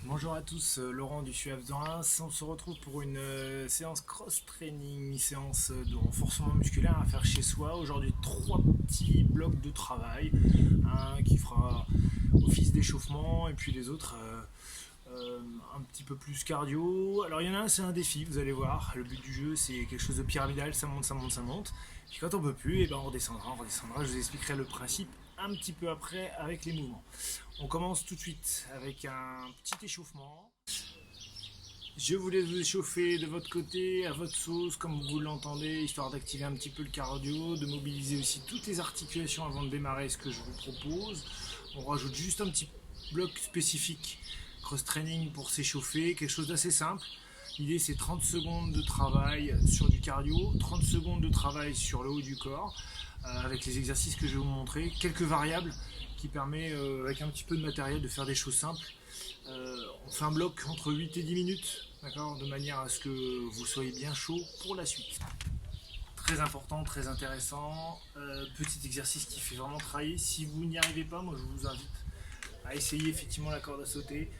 Bonjour à tous, Laurent du CUAF de Reims. On se retrouve pour une séance cross-training, séance de renforcement musculaire à faire chez soi. Aujourd'hui, trois petits blocs de travail. Un qui fera office d'échauffement et puis les autres un petit peu plus cardio. Alors il y en a un, c'est un défi, vous allez voir. Le but du jeu, c'est quelque chose de pyramidal, ça monte, ça monte, ça monte. Puis quand on peut plus, et ben on redescendra, on redescendra. Je vous expliquerai le principe un petit peu après avec les mouvements. On commence tout de suite avec un petit échauffement. Je vous laisse vous échauffer de votre côté, à votre sauce, comme vous l'entendez, histoire d'activer un petit peu le cardio, de mobiliser aussi toutes les articulations avant de démarrer ce que je vous propose. On rajoute juste un petit bloc spécifique cross-training pour s'échauffer, quelque chose d'assez simple. L'idée c'est 30 secondes de travail sur du cardio, 30 secondes de travail sur le haut du corps, avec les exercices que je vais vous montrer, quelques variables qui permettent avec un petit peu de matériel de faire des choses simples. On fait un bloc entre 8 et 10 minutes, d'accord, de manière à ce que vous soyez bien chaud pour la suite. Très important, très intéressant, petit exercice qui fait vraiment travailler. Si vous n'y arrivez pas, moi je vous invite à essayer effectivement la corde à sauter.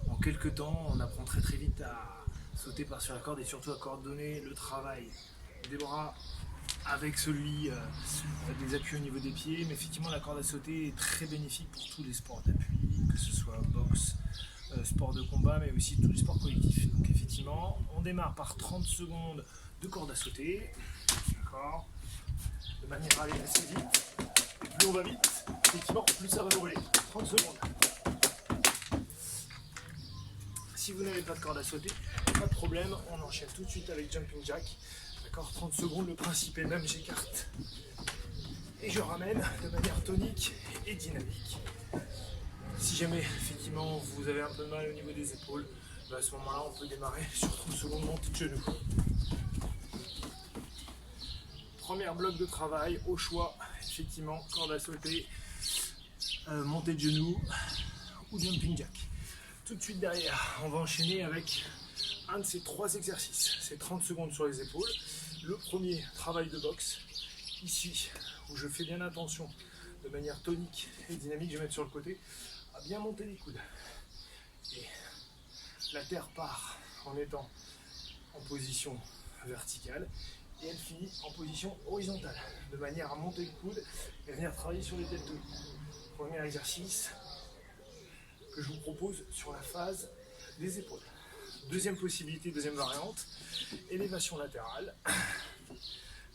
En quelques temps, on apprend très très vite à sauter par-dessus la corde et surtout à coordonner le travail des bras avec celui des appuis au niveau des pieds. Mais effectivement, la corde à sauter est très bénéfique pour tous les sports d'appui, que ce soit boxe, sport de combat, mais aussi tous les sports collectifs. Donc effectivement, on démarre par 30 secondes de corde à sauter, d'accord, de manière à aller assez vite. Et plus on va vite, effectivement, plus ça va brûler. 30 secondes. Si vous n'avez pas de corde à sauter, pas de problème, on enchaîne tout de suite avec jumping jack. D'accord, 30 secondes, le principe est le même, j'écarte et je ramène de manière tonique et dynamique. Si jamais effectivement vous avez un peu de mal au niveau des épaules, à ce moment-là on peut démarrer sur 30 secondes montée de genou. Premier bloc de travail, au choix, effectivement, corde à sauter, montée de genou ou jumping jack. Tout de suite derrière, on va enchaîner avec un de ces trois exercices. C'est 30 secondes sur les épaules. Le premier, travail de boxe. Ici, où je fais bien attention, de manière tonique et dynamique, je vais mettre sur le côté, à bien monter les coudes. Et la terre part en étant en position verticale et elle finit en position horizontale, de manière à monter le coude et venir travailler sur les deltoïdes. Premier exercice que je vous propose sur la phase des épaules. Deuxième possibilité, deuxième variante, élévation latérale.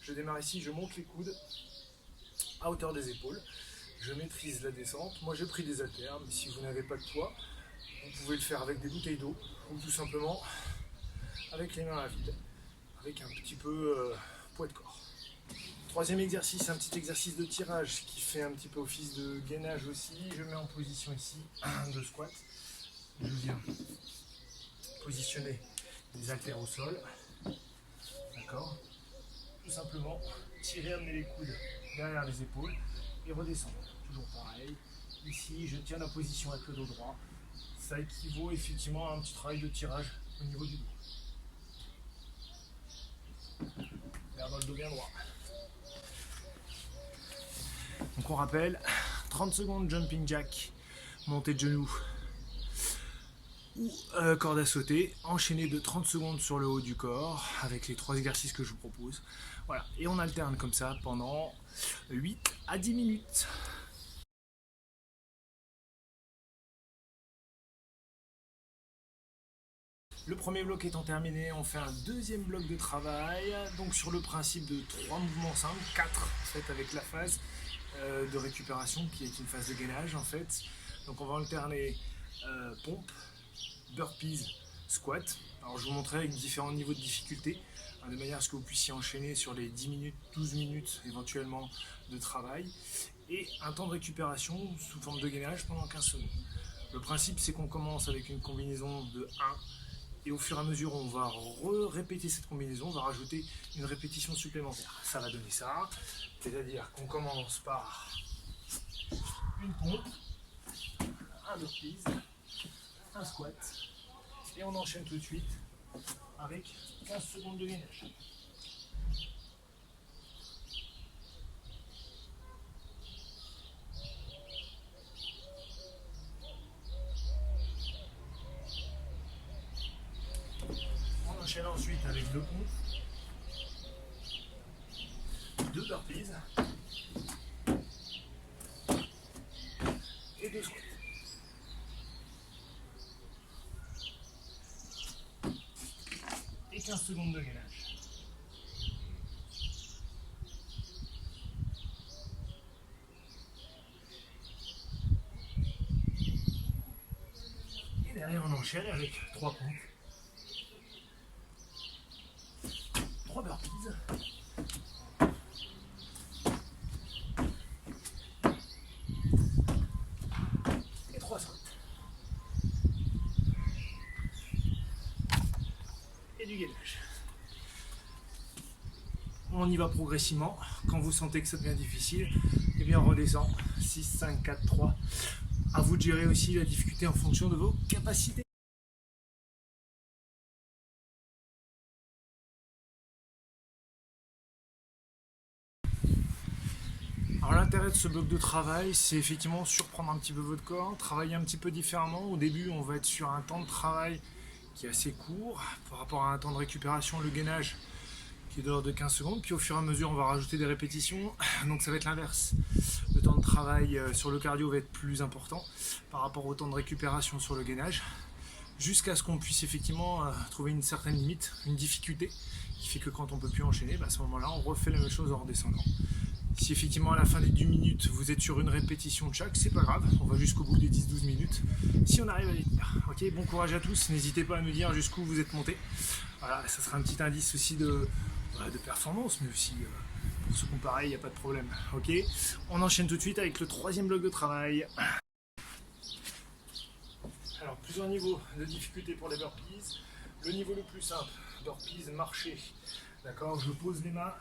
Je démarre ici, je monte les coudes à hauteur des épaules. Je maîtrise la descente. Moi j'ai pris des haltères, mais si vous n'avez pas de poids, vous pouvez le faire avec des bouteilles d'eau ou tout simplement avec les mains à vide, avec un petit peu poids de corps. Troisième exercice, un petit exercice de tirage qui fait un petit peu office de gainage aussi. Je mets en position ici de squat. Je viens positionner les haltères au sol. D'accord. Tout simplement tirer, amener les coudes derrière les épaules et redescendre. Toujours pareil. Ici, je tiens la position avec le dos droit. Ça équivaut effectivement à un petit travail de tirage au niveau du dos. Gardons le dos bien droit. Donc on rappelle, 30 secondes jumping jack, montée de genou ou corde à sauter, enchaîné de 30 secondes sur le haut du corps avec les trois exercices que je vous propose. Voilà, et on alterne comme ça pendant 8 à 10 minutes. Le premier bloc étant terminé, on fait un deuxième bloc de travail, donc sur le principe de 3 mouvements simples, 4 en fait avec la phase de récupération qui est une phase de gainage en fait. Donc on va alterner pompe, burpees, squat. Alors je vous montrerai avec différents niveaux de difficulté, de manière à ce que vous puissiez enchaîner sur les 10 minutes, 12 minutes éventuellement de travail, et un temps de récupération sous forme de gainage pendant 15 secondes. Le principe c'est qu'on commence avec une combinaison de 1, et au fur et à mesure on va répéter cette combinaison, on va rajouter une répétition supplémentaire. Ça va donner ça, c'est-à-dire qu'on commence par une pompe, un burpees, un squat, et on enchaîne tout de suite avec 15 secondes de gainage. enchaîne ensuite avec 2 pompes, 2 burpees et 2 squats. Et 15 secondes de gainage. Et derrière on enchaîne avec 3 pompes, 3 burpees et 3 squats. Et du gainage. On y va progressivement. Quand vous sentez que ça devient difficile, eh bien on redescend. 6, 5, 4, 3. À vous de gérer aussi la difficulté en fonction de vos capacités. Alors l'intérêt de ce bloc de travail, c'est effectivement surprendre un petit peu votre corps, travailler un petit peu différemment. Au début, on va être sur un temps de travail qui est assez court par rapport à un temps de récupération, le gainage qui est de l'ordre de 15 secondes. Puis au fur et à mesure, on va rajouter des répétitions, donc ça va être l'inverse. Le temps de travail sur le cardio va être plus important par rapport au temps de récupération sur le gainage, jusqu'à ce qu'on puisse effectivement trouver une certaine limite, une difficulté, qui fait que quand on ne peut plus enchaîner, à ce moment-là, on refait la même chose en redescendant. Si effectivement à la fin des 10 minutes vous êtes sur une répétition de chaque, c'est pas grave, on va jusqu'au bout des 10-12 minutes si on arrive à les tenir. Ok, bon courage à tous, n'hésitez pas à nous dire jusqu'où vous êtes montés. Voilà, ça sera un petit indice aussi de performance, mais aussi pour se comparer, il n'y a pas de problème. Ok, on enchaîne tout de suite avec le 3e bloc de travail. Alors plusieurs niveaux de difficulté pour les burpees. Le niveau le plus simple, burpees marcher. D'accord, je pose les mains.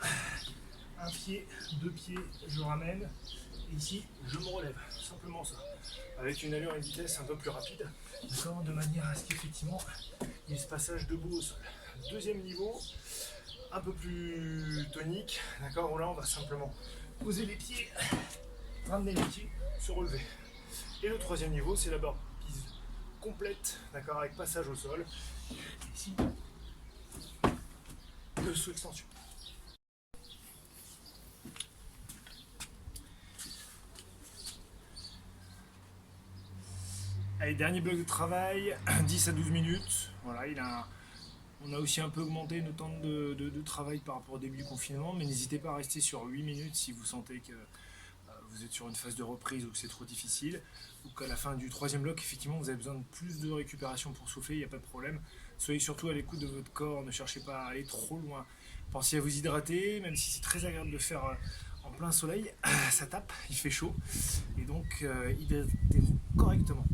Un pied, 2 pieds, je ramène, et ici je me relève, simplement ça, avec une allure et une vitesse un peu plus rapide, d'accord, de manière à ce qu'effectivement il y ait ce passage debout au sol. 2e niveau, un peu plus tonique, d'accord, où là on va simplement poser les pieds, ramener les pieds, se relever. Et le 3e niveau, c'est la burpee complète, d'accord, avec passage au sol, et ici, le sous-extension. Allez, dernier bloc de travail, 10 à 12 minutes. Voilà, on a aussi un peu augmenté notre temps de travail par rapport au début du confinement, mais n'hésitez pas à rester sur 8 minutes si vous sentez que vous êtes sur une phase de reprise ou que c'est trop difficile, ou qu'à la fin du 3e bloc, effectivement, vous avez besoin de plus de récupération pour souffler, il n'y a pas de problème. Soyez surtout à l'écoute de votre corps, ne cherchez pas à aller trop loin. Pensez à vous hydrater, même si c'est très agréable de faire en plein soleil, ça tape, il fait chaud, et donc hydratez-vous correctement.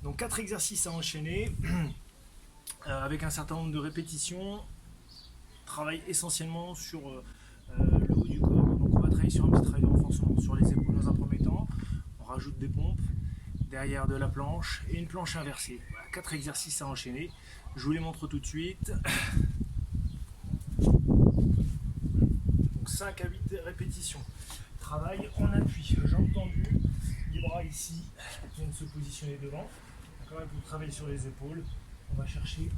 Donc 4 exercices à enchaîner, avec un certain nombre de répétitions. Travaille essentiellement sur le haut du corps, donc on va travailler sur un petit travail de renforcement sur les épaules dans un premier temps, on rajoute des pompes, derrière de la planche et une planche inversée. Voilà, 4 exercices à enchaîner, je vous les montre tout de suite. Donc 5 à 8 répétitions. Travail en appui, jambes tendues, les bras ici viennent se positionner devant. D'accord, et pour travailler sur les épaules, on va chercher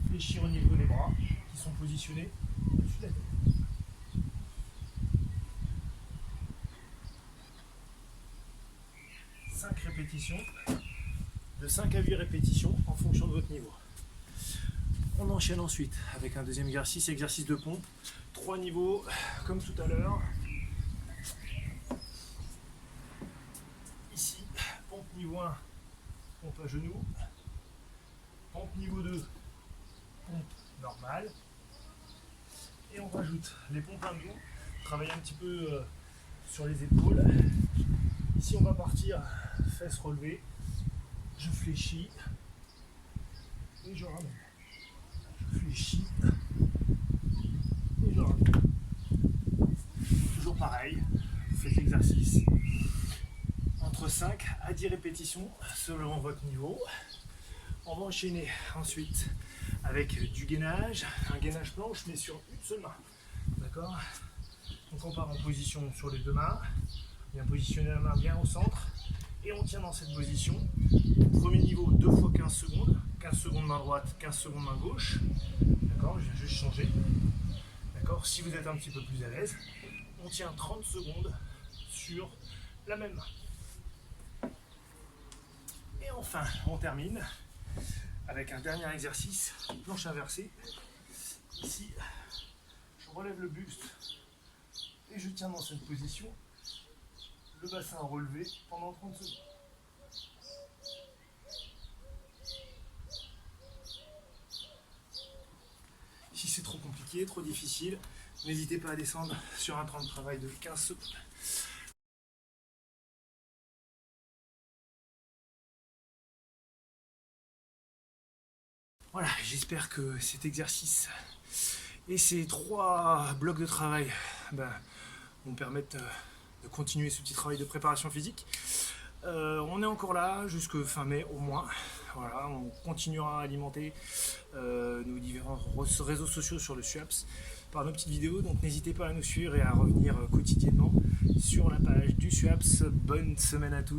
fléchir au niveau des bras qui sont positionnés au-dessus de la tête. 5 répétitions, de 5 à 8 répétitions en fonction de votre niveau. On enchaîne ensuite avec un deuxième exercice, exercice de pompe. 3 niveaux comme tout à l'heure. Ici, pompe niveau 1, pompe à genoux. Pompe niveau 2, pompe normale. Et on rajoute les pompes à dos, travailler un petit peu sur les épaules. Ici on va partir fesses relevées, je fléchis et je ramène. Je fléchis et je ramène. Toujours pareil, vous faites l'exercice entre 5 à 10 répétitions selon votre niveau. On va enchaîner ensuite avec du gainage, un gainage planche mais sur une seule main. D'accord? Donc on part en position sur les deux mains, bien positionner la main bien au centre et on tient dans cette position. Premier niveau 2 fois 15 secondes, 15 secondes main droite, 15 secondes main gauche. D'accord? d'accord, je viens juste changer. D'accord, si vous êtes un petit peu plus à l'aise, on tient 30 secondes sur la même main. Et enfin, on termine avec un dernier exercice, planche inversée. Ici, je relève le buste et je tiens dans cette position, le bassin relevé pendant 30 secondes. Si c'est trop compliqué, trop difficile, n'hésitez pas à descendre sur un temps de travail de 15 secondes. Voilà, j'espère que cet exercice et ces 3 blocs de travail vont permettre de continuer ce petit travail de préparation physique. On est encore là jusqu'à fin mai au moins. Voilà, on continuera à alimenter nos différents réseaux sociaux sur le SUAPS par nos petites vidéos. Donc n'hésitez pas à nous suivre et à revenir quotidiennement sur la page du SUAPS. Bonne semaine à tous.